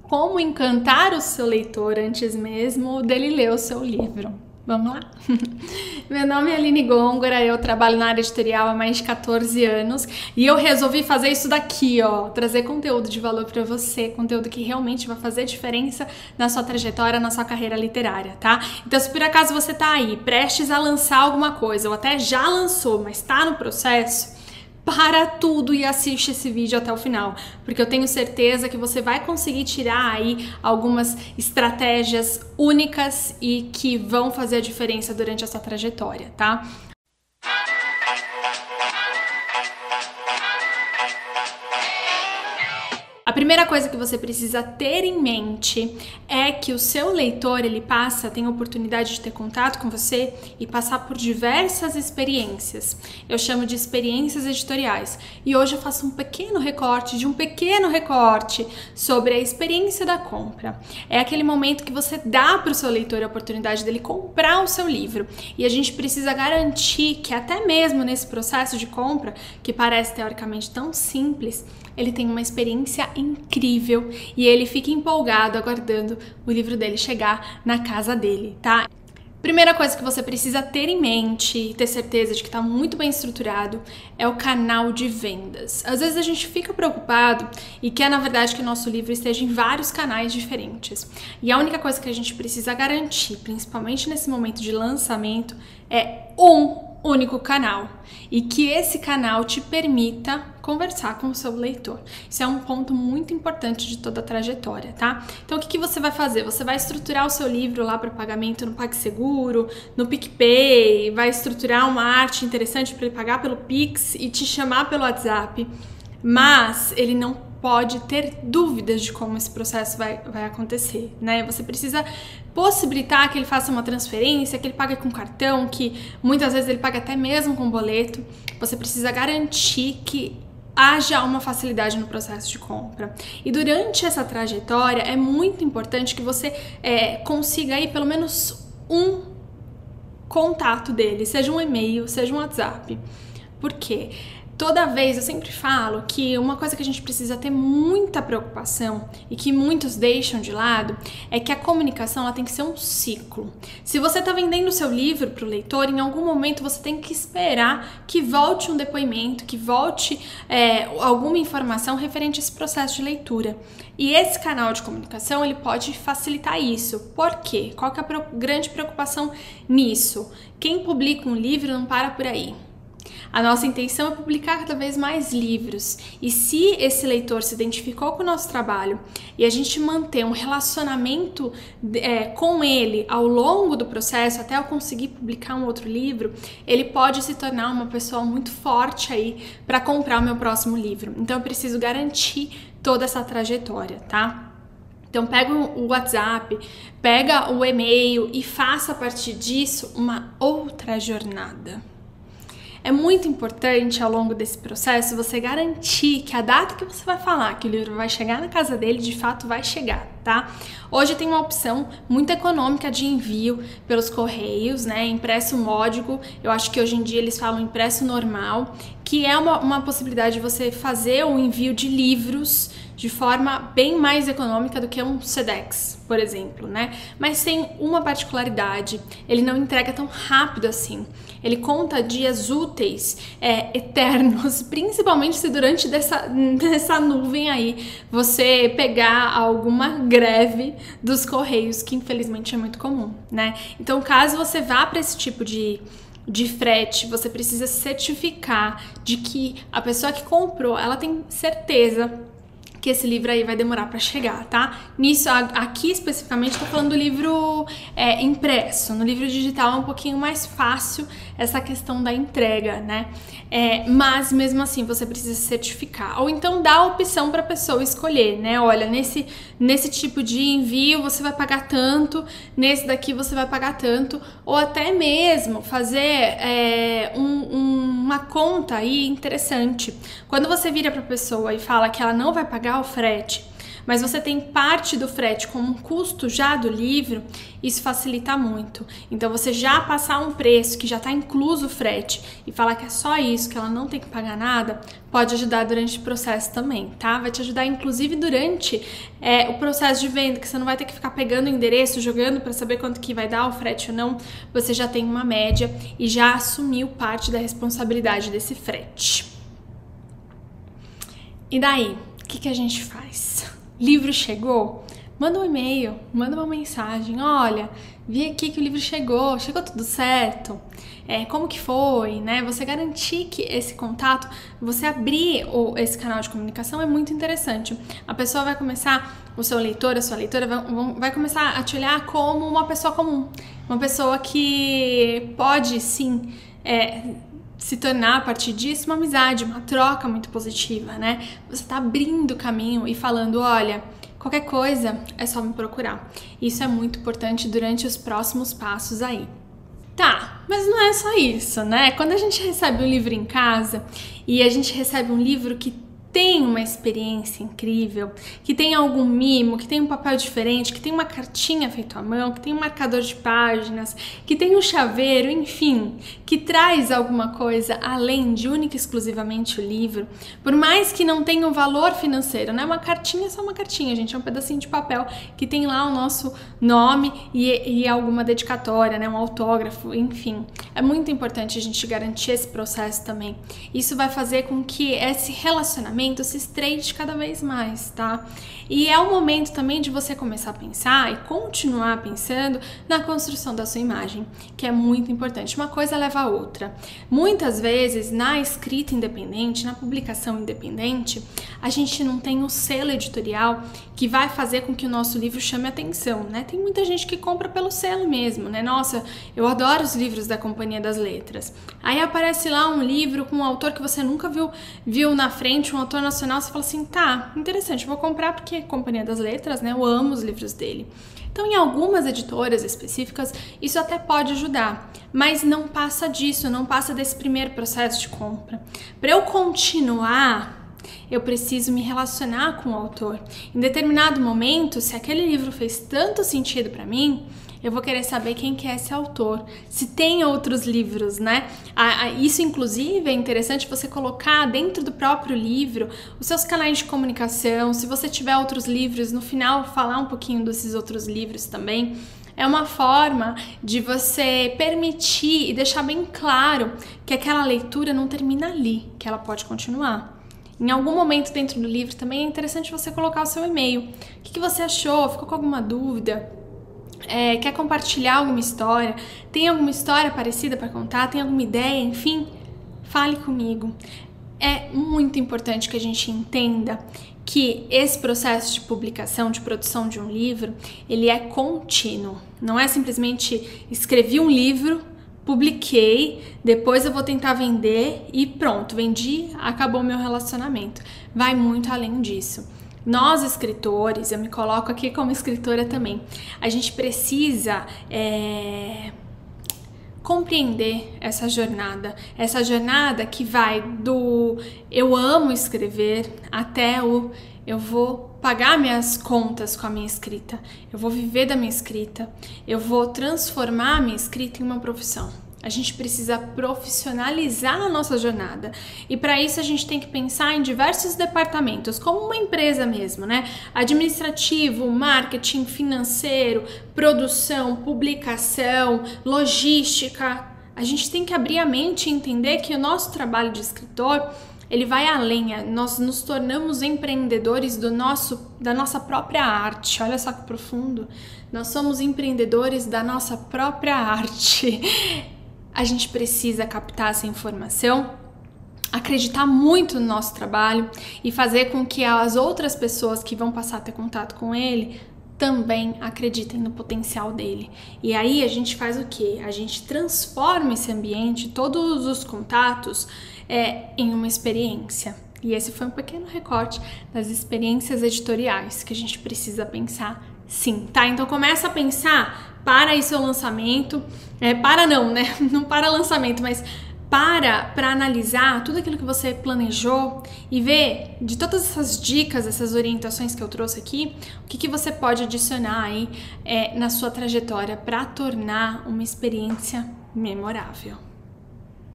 Como encantar o seu leitor antes mesmo dele ler o seu livro. Vamos lá? Meu nome é Aline Gongora, eu trabalho na área editorial há mais de 14 anos e eu resolvi fazer isso daqui, ó, trazer conteúdo de valor para você, conteúdo que realmente vai fazer diferença na sua trajetória, na sua carreira literária, tá? Então, se por acaso você tá aí prestes a lançar alguma coisa ou até já lançou, mas tá no processo, para tudo e assiste esse vídeo até o final, porque eu tenho certeza que você vai conseguir tirar aí algumas estratégias únicas e que vão fazer a diferença durante essa trajetória, tá? A primeira coisa que você precisa ter em mente é que o seu leitor, ele tem a oportunidade de ter contato com você e passar por diversas experiências. Eu chamo de experiências editoriais. E hoje eu faço um pequeno recorte sobre a experiência da compra. É aquele momento que você dá para o seu leitor a oportunidade dele comprar o seu livro. E a gente precisa garantir que até mesmo nesse processo de compra, que parece teoricamente tão simples, ele tem uma experiência incrível e ele fica empolgado aguardando o livro dele chegar na casa dele, tá? Primeira coisa que você precisa ter em mente e ter certeza de que está muito bem estruturado é o canal de vendas. Às vezes a gente fica preocupado e quer, na verdade, que o nosso livro esteja em vários canais diferentes. E a única coisa que a gente precisa garantir, principalmente nesse momento de lançamento, é um único canal e que esse canal te permita conversar com o seu leitor. Isso é um ponto muito importante de toda a trajetória, tá? Então, o que você vai fazer? Você vai estruturar o seu livro lá para pagamento no PagSeguro, no PicPay, vai estruturar uma arte interessante para ele pagar pelo Pix e te chamar pelo WhatsApp, mas ele não pode ter dúvidas de como esse processo vai acontecer, né? Você precisa possibilitar que ele faça uma transferência, que ele pague com cartão, que muitas vezes ele paga até mesmo com boleto. Você precisa garantir que haja uma facilidade no processo de compra. E durante essa trajetória é muito importante que você consiga aí pelo menos um contato dele, seja um e-mail, seja um WhatsApp. Por quê? Toda vez eu sempre falo que uma coisa que a gente precisa ter muita preocupação e que muitos deixam de lado é que a comunicação ela tem que ser um ciclo. Se você está vendendo o seu livro para o leitor, em algum momento você tem que esperar que volte um depoimento, que volte alguma informação referente a esse processo de leitura. E esse canal de comunicação ele pode facilitar isso. Por quê? Qual que é a grande preocupação nisso? Quem publica um livro não para por aí. A nossa intenção é publicar cada vez mais livros e se esse leitor se identificou com o nosso trabalho e a gente manter um relacionamento com ele ao longo do processo até eu conseguir publicar um outro livro, ele pode se tornar uma pessoa muito forte aí para comprar o meu próximo livro. Então eu preciso garantir toda essa trajetória, tá? Então pega o WhatsApp, pega o e-mail e faça a partir disso uma outra jornada. É muito importante ao longo desse processo você garantir que a data que você vai falar que o livro vai chegar na casa dele, de fato vai chegar, tá? Hoje tem uma opção muito econômica de envio pelos correios, né? Impresso módico, eu acho que hoje em dia eles falam impresso normal, que é uma possibilidade de você fazer o envio de livros de forma bem mais econômica do que um Sedex, por exemplo, né? Mas tem uma particularidade, ele não entrega tão rápido assim. Ele conta dias úteis eternos, principalmente se durante dessa nuvem aí você pegar alguma greve dos correios, que infelizmente é muito comum, né? Então, caso você vá para esse tipo de frete, você precisa certificar de que a pessoa que comprou, ela tem certeza que esse livro aí vai demorar para chegar, tá? Nisso, aqui especificamente, tô falando do livro impresso. No livro digital é um pouquinho mais fácil essa questão da entrega, né? Mas mesmo assim você precisa certificar. Ou então dá a opção para a pessoa escolher, né? Olha, nesse tipo de envio você vai pagar tanto, nesse daqui você vai pagar tanto, ou até mesmo fazer uma conta aí interessante. Quando você vira para a pessoa e fala que ela não vai pagar o frete, mas você tem parte do frete como um custo já do livro, isso facilita muito. Então você já passar um preço que já está incluso o frete e falar que é só isso, que ela não tem que pagar nada, pode ajudar durante o processo também, tá? Vai te ajudar inclusive durante o processo de venda, que você não vai ter que ficar pegando o endereço, jogando para saber quanto que vai dar o frete ou não. Você já tem uma média e já assumiu parte da responsabilidade desse frete. E daí, o que a gente faz? Livro chegou? Manda um e-mail, manda uma mensagem, olha, vi aqui que o livro chegou tudo certo? Como que foi, né? Você garantir que esse contato, você abrir esse canal de comunicação é muito interessante. A pessoa vai começar, o seu leitor, a sua leitora vai começar a te olhar como uma pessoa comum, uma pessoa que pode sim se tornar a partir disso uma amizade, uma troca muito positiva, né? Você tá abrindo o caminho e falando, olha, qualquer coisa é só me procurar. Isso é muito importante durante os próximos passos aí. Tá, mas não é só isso, né? Quando a gente recebe um livro em casa e a gente recebe um livro que tem uma experiência incrível, que tem algum mimo, que tem um papel diferente, que tem uma cartinha feita à mão, que tem um marcador de páginas, que tem um chaveiro, enfim, que traz alguma coisa além de única e exclusivamente o livro, por mais que não tenha um valor financeiro, né? Uma cartinha é só uma cartinha, gente, é um pedacinho de papel que tem lá o nosso nome e alguma dedicatória, né? Um autógrafo, enfim. É muito importante a gente garantir esse processo também. Isso vai fazer com que esse relacionamento se estreite cada vez mais, tá? E é o momento também de você começar a pensar e continuar pensando na construção da sua imagem, que é muito importante. Uma coisa leva a outra. Muitas vezes, na escrita independente, na publicação independente, a gente não tem o selo editorial que vai fazer com que o nosso livro chame atenção, né? Tem muita gente que compra pelo selo mesmo, né? Nossa, eu adoro os livros da Companhia das Letras. Aí aparece lá um livro com um autor que você nunca viu na frente, um autor nacional, você fala assim, tá, interessante, vou comprar porque é Companhia das Letras, né? Eu amo os livros dele. Então, em algumas editoras específicas, isso até pode ajudar, mas não passa disso, não passa desse primeiro processo de compra. Para eu continuar, eu preciso me relacionar com o autor. Em determinado momento, se aquele livro fez tanto sentido para mim, eu vou querer saber quem que é esse autor, se tem outros livros, né? Isso, inclusive, é interessante você colocar dentro do próprio livro os seus canais de comunicação, se você tiver outros livros, no final falar um pouquinho desses outros livros também. É uma forma de você permitir e deixar bem claro que aquela leitura não termina ali, que ela pode continuar. Em algum momento dentro do livro também é interessante você colocar o seu e-mail. O que você achou? Ficou com alguma dúvida? Quer compartilhar alguma história? Tem alguma história parecida para contar? Tem alguma ideia? Enfim, fale comigo. É muito importante que a gente entenda que esse processo de publicação, de produção de um livro, ele é contínuo. Não é simplesmente escrevi um livro, publiquei, depois eu vou tentar vender e pronto, vendi, acabou meu relacionamento. Vai muito além disso. Nós, escritores, eu me coloco aqui como escritora também, a gente precisa compreender essa jornada que vai do eu amo escrever até o eu vou pagar minhas contas com a minha escrita, eu vou viver da minha escrita, eu vou transformar a minha escrita em uma profissão. A gente precisa profissionalizar a nossa jornada e para isso a gente tem que pensar em diversos departamentos, como uma empresa mesmo, né? Administrativo, marketing, financeiro, produção, publicação, logística. A gente tem que abrir a mente e entender que o nosso trabalho de escritor, ele vai além, nós nos tornamos empreendedores da nossa própria arte. Olha só que profundo, nós somos empreendedores da nossa própria arte. A gente precisa captar essa informação, acreditar muito no nosso trabalho e fazer com que as outras pessoas que vão passar a ter contato com ele também acreditem no potencial dele. E aí a gente faz o quê? A gente transforma esse ambiente, todos os contatos, em uma experiência. E esse foi um pequeno recorte das experiências editoriais que a gente precisa pensar sim, tá? Então começa a pensar para aí seu lançamento, para não, né? Não para lançamento, mas para analisar tudo aquilo que você planejou e ver de todas essas dicas, essas orientações que eu trouxe aqui, o que você pode adicionar aí na sua trajetória para tornar uma experiência memorável.